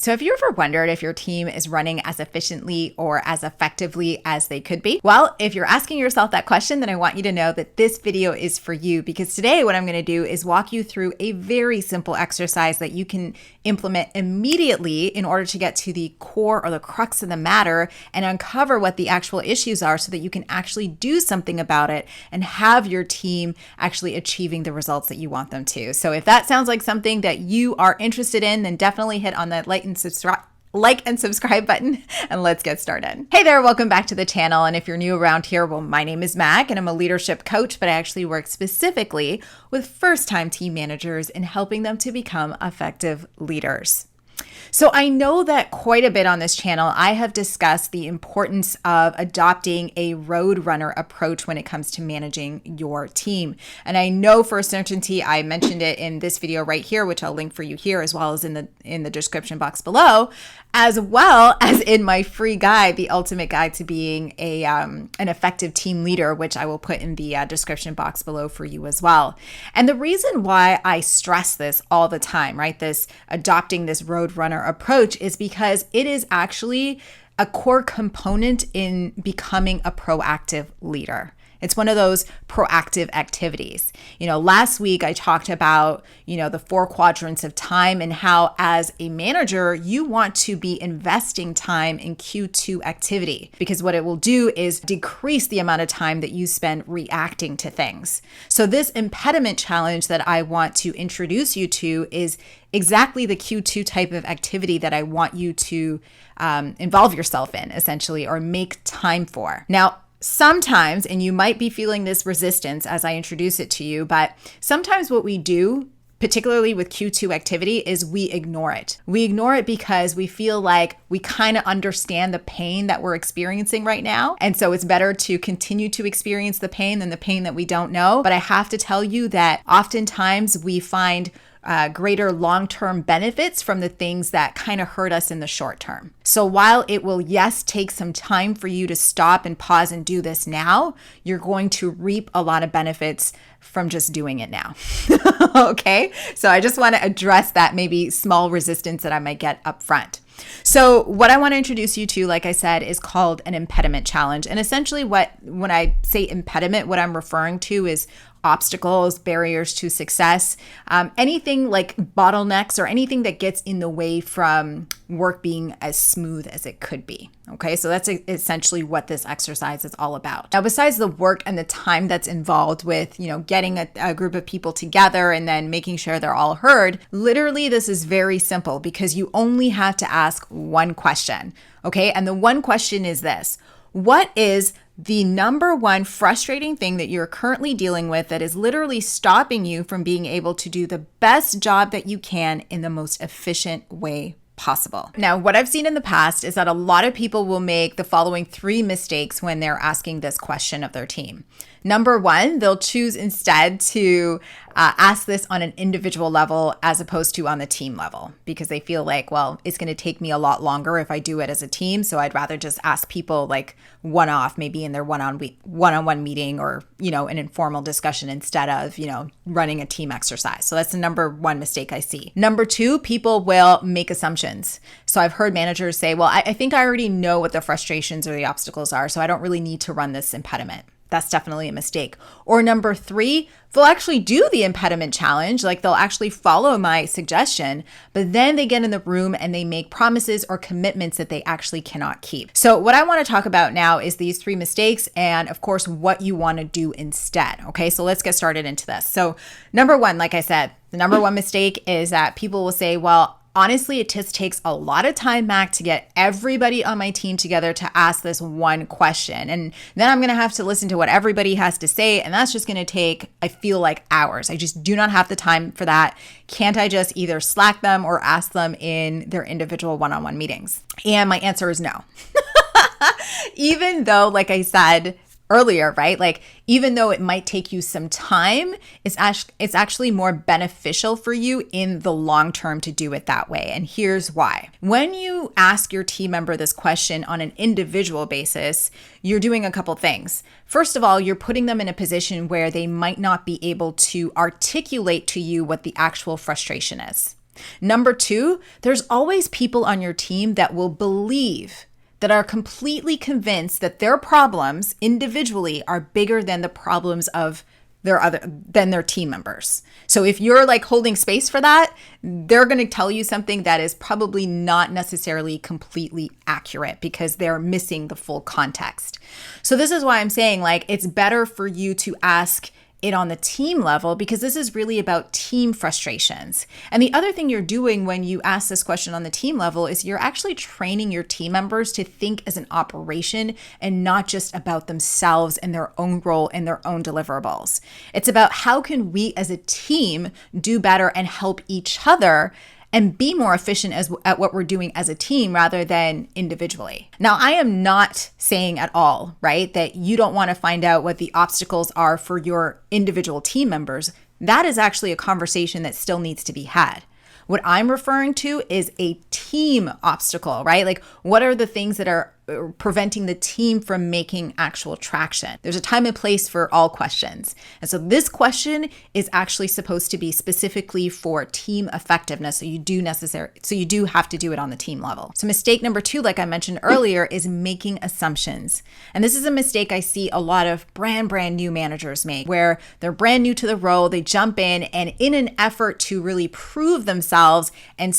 So have you ever wondered if your team is running as efficiently or as effectively as they could be? Well, if you're asking yourself that question, then I want you to know that this video is for you, because today what I'm going to do is walk you through a very simple exercise that you can implement immediately in order to get to the core or the crux of the matter and uncover what the actual issues are so that you can actually do something about it and have your team actually achieving the results that you want them to. So if that sounds like something that you are interested in, then definitely hit on that like and subscribe button, and let's get started. Hey there, welcome back to the channel. And if you're new around here, well, my name is Mac and I'm a leadership coach, but I actually work specifically with first-time team managers in helping them to become effective leaders. So I know that quite a bit on this channel, I have discussed the importance of adopting a roadrunner approach when it comes to managing your team. And I know for a certainty, I mentioned it in this video right here, which I'll link for you here, as well as in the description box below, as well as in my free guide, The Ultimate Guide to Being an Effective Team Leader, which I will put in the description box below for you as well. And the reason why I stress this all the time, right, this adopting this roadrunner approach, is because it is actually a core component in becoming a proactive leader. It's one of those proactive activities. Last week I talked about, the 4 quadrants of time and how as a manager, you want to be investing time in Q2 activity, because what it will do is decrease the amount of time that you spend reacting to things. So this impediment challenge that I want to introduce you to is exactly the Q2 type of activity that I want you to involve yourself in, essentially, or make time for. Now, sometimes, and you might be feeling this resistance as I introduce it to you, but sometimes what we do, particularly with Q2 activity, is we ignore it. We ignore it because we feel like we kind of understand the pain that we're experiencing right now. And so it's better to continue to experience the pain than the pain that we don't know. But I have to tell you that oftentimes we find greater long-term benefits from the things that kind of hurt us in the short term. So while it will, yes, take some time for you to stop and pause and do this now, you're going to reap a lot of benefits from just doing it now. Okay? So I just want to address that maybe small resistance that I might get up front. So what I want to introduce you to, like I said, is called an impediment challenge. And essentially when I say impediment, what I'm referring to is obstacles, barriers to success, anything like bottlenecks or anything that gets in the way from work being as smooth as it could be. Okay, so that's essentially what this exercise is all about. Now, besides the work and the time that's involved with, getting a group of people together and then making sure they're all heard, literally this is very simple because you only have to ask one question. Okay, and the one question is this: what is the number one frustrating thing that you're currently dealing with that is literally stopping you from being able to do the best job that you can in the most efficient way possible? Now, what I've seen in the past is that a lot of people will make the following 3 mistakes when they're asking this question of their team. Number 1, they'll choose instead to ask this on an individual level as opposed to on the team level, because they feel like, well, it's going to take me a lot longer if I do it as a team. So I'd rather just ask people like one-off, maybe in their one-on-one meeting or, an informal discussion instead of, running a team exercise. So that's the number 1 mistake I see. Number 2, people will make assumptions. So I've heard managers say, well, I think I already know what the frustrations or the obstacles are, so I don't really need to run this impediment. That's definitely a mistake. Or number 3, they'll actually do the impediment challenge, like they'll actually follow my suggestion, but then they get in the room and they make promises or commitments that they actually cannot keep. So what I want to talk about now is these 3 mistakes and, of course, what you want to do instead. Okay, so let's get started into this. So number 1, like I said, the number 1 mistake is that people will say, well, honestly, it just takes a lot of time, Mac, to get everybody on my team together to ask this one question. And then I'm going to have to listen to what everybody has to say. And that's just going to take, I feel like, hours. I just do not have the time for that. Can't I just either Slack them or ask them in their individual one-on-one meetings? And my answer is no. Even though, like I said earlier, right? Like, even though it might take you some time, it's actually more beneficial for you in the long term to do it that way. And here's why. When you ask your team member this question on an individual basis, you're doing a couple things. First of all, you're putting them in a position where they might not be able to articulate to you what the actual frustration is. Number two, there's always people on your team that will believe, that are completely convinced that their problems individually are bigger than the problems of their team members. So if you're like holding space for that, they're going to tell you something that is probably not necessarily completely accurate because they're missing the full context. So this is why I'm saying like it's better for you to ask it on the team level, because this is really about team frustrations. And the other thing you're doing when you ask this question on the team level is you're actually training your team members to think as an operation and not just about themselves and their own role and their own deliverables. It's about how can we as a team do better and help each other and be more efficient at what we're doing as a team rather than individually. Now, I am not saying at all, right, that you don't want to find out what the obstacles are for your individual team members. That is actually a conversation that still needs to be had. What I'm referring to is a team obstacle, right? Like, what are the things that are preventing the team from making actual traction? There's a time and place for all questions. And so this question is actually supposed to be specifically for team effectiveness. So you do have to do it on the team level. So mistake number two, like I mentioned earlier, is making assumptions. And this is a mistake I see a lot of brand new managers make, where they're brand new to the role, they jump in, and in an effort to really prove themselves and,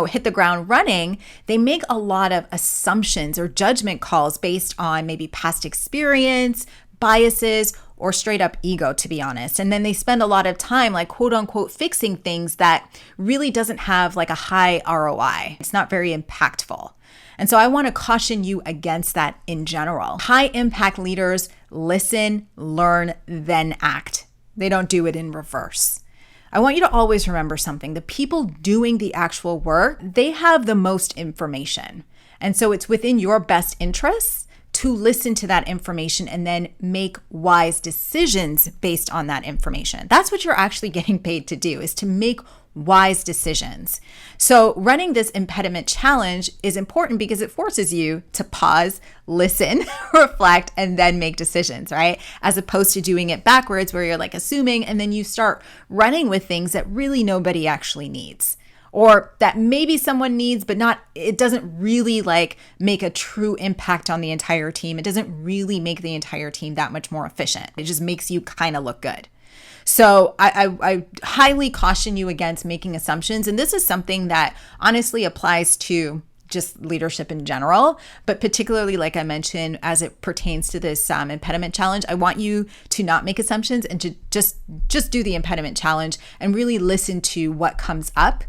hit the ground running, they make a lot of assumptions or judgment calls based on maybe past experience, biases, or straight up ego, to be honest. And then they spend a lot of time like quote unquote fixing things that really doesn't have like a high ROI. It's not very impactful. And so I want to caution you against that in general. High impact leaders listen, learn, then act. They don't do it in reverse. I want you to always remember something. The people doing the actual work, they have the most information. And so it's within your best interests to listen to that information and then make wise decisions based on that information. That's what you're actually getting paid to do, is to make wise decisions. So running this impediment challenge is important because it forces you to pause, listen, reflect, and then make decisions, right? As opposed to doing it backwards where you're like assuming and then you start running with things that really nobody actually needs. Or that maybe someone needs, but it doesn't really like make a true impact on the entire team. It doesn't really make the entire team that much more efficient. It just makes you kind of look good. So I highly caution you against making assumptions. And this is something that honestly applies to just leadership in general, but particularly, like I mentioned, as it pertains to this impediment challenge, I want you to not make assumptions and to just do the impediment challenge and really listen to what comes up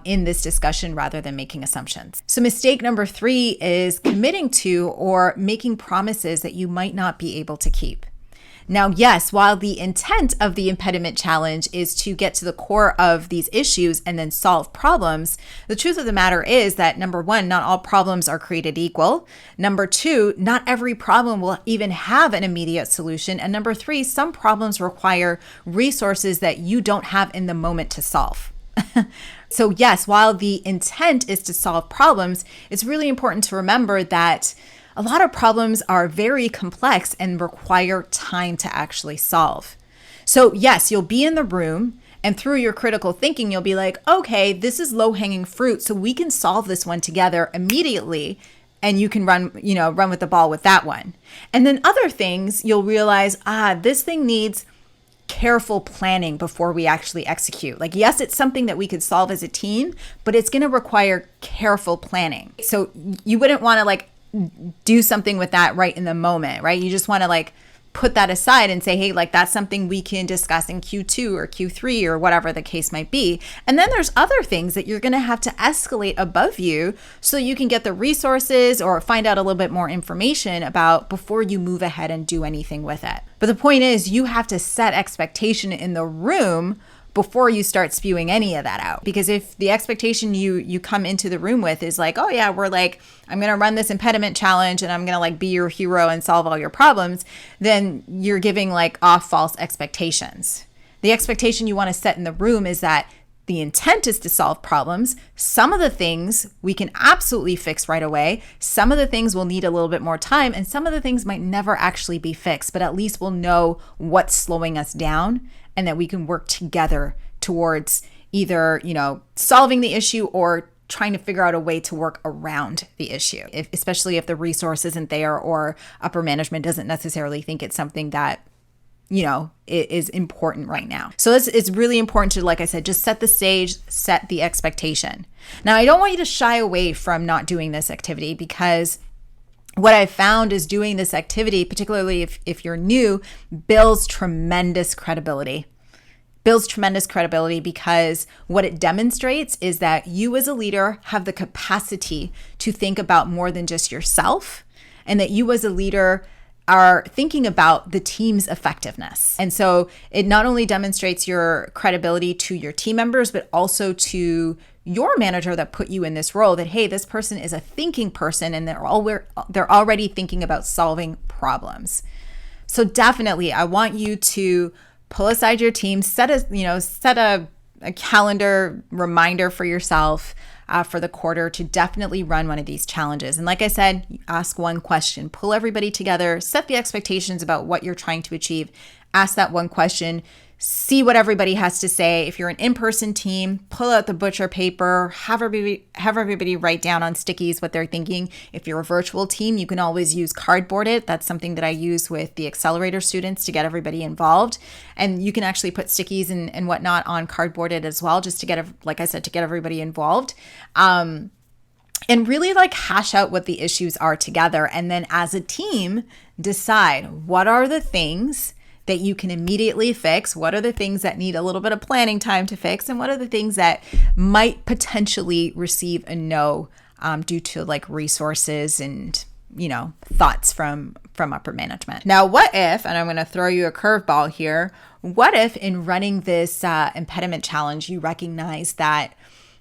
in this discussion rather than making assumptions. So mistake number 3 is committing to or making promises that you might not be able to keep. Now, yes, while the intent of the impediment challenge is to get to the core of these issues and then solve problems, the truth of the matter is that number 1, not all problems are created equal. Number 2, not every problem will even have an immediate solution. And number 3, some problems require resources that you don't have in the moment to solve. So yes, while the intent is to solve problems, it's really important to remember that a lot of problems are very complex and require time to actually solve. So yes, you'll be in the room and through your critical thinking, you'll be like, okay, this is low-hanging fruit, so we can solve this one together immediately and you can run with the ball with that one. And then other things, you'll realize, this thing needs careful planning before we actually execute. Like, yes, it's something that we could solve as a team, but it's going to require careful planning. So you wouldn't want to do something with that right in the moment, right? You just want to put that aside and say, hey, that's something we can discuss in Q2 or Q3 or whatever the case might be. And then there's other things that you're going to have to escalate above you so you can get the resources or find out a little bit more information about before you move ahead and do anything with it. But the point is, you have to set expectation in the room before you start spewing any of that out. Because if the expectation you come into the room with is oh yeah, I'm going to run this impediment challenge and I'm going to be your hero and solve all your problems, then you're giving off false expectations. The expectation you want to set in the room is that the intent is to solve problems. Some of the things we can absolutely fix right away. Some of the things will need a little bit more time, and some of the things might never actually be fixed, but at least we'll know what's slowing us down and that we can work together towards either, solving the issue or trying to figure out a way to work around the issue, especially if the resource isn't there or upper management doesn't necessarily think it's something that it is important right now. So it's really important to, like I said, just set the stage, set the expectation. Now, I don't want you to shy away from not doing this activity, because what I've found is doing this activity, particularly if you're new, builds tremendous credibility. Because what it demonstrates is that you as a leader have the capacity to think about more than just yourself, and that you as a leader are thinking about the team's effectiveness. And so it not only demonstrates your credibility to your team members, but also to your manager that put you in this role, that, hey, this person is a thinking person and they're already thinking about solving problems. So definitely, I want you to pull aside your team, set a calendar reminder for yourself for the quarter to definitely run one of these challenges. And like I said, ask one question, pull everybody together, set the expectations about what you're trying to achieve, ask that one question, see what everybody has to say. If you're an in-person team, pull out the butcher paper, have everybody write down on stickies what they're thinking. If you're a virtual team, you can always use cardboard it. That's something that I use with the accelerator students to get everybody involved. And you can actually put stickies and whatnot on cardboard it as well, just to get, like I said, to get everybody involved. And really hash out what the issues are together. And then as a team, decide what are the things that you can immediately fix, what are the things that need a little bit of planning time to fix, and what are the things that might potentially receive a no due to resources and thoughts from upper management. Now, what if, and I'm going to throw you a curveball here, what if in running this impediment challenge, you recognize that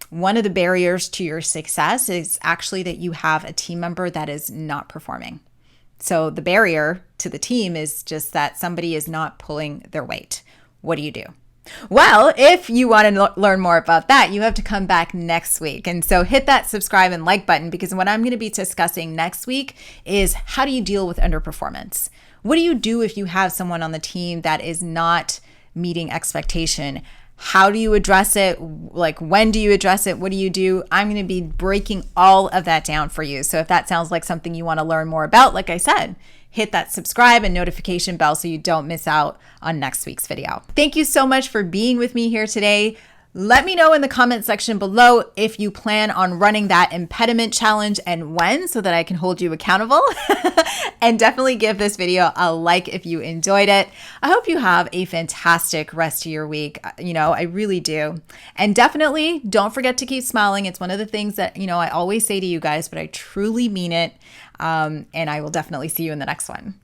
one of the barriers to your success is actually that you have a team member that is not performing? So the barrier to the team is just that somebody is not pulling their weight. What do you do? Well, if you want to learn more about that, you have to come back next week. And so hit that subscribe and like button, because what I'm going to be discussing next week is how do you deal with underperformance? What do you do if you have someone on the team that is not meeting expectation? How do you address it? When do you address it? What do you do? I'm going to be breaking all of that down for you. So if that sounds like something you want to learn more about, like I said, hit that subscribe and notification bell so you don't miss out on next week's video. Thank you so much for being with me here today. Let me know in the comment section below if you plan on running that impediment challenge and when, so that I can hold you accountable. And definitely give this video a like if you enjoyed it. I hope you have a fantastic rest of your week. I really do. And definitely don't forget to keep smiling. It's one of the things that, I always say to you guys, but I truly mean it. And I will definitely see you in the next one.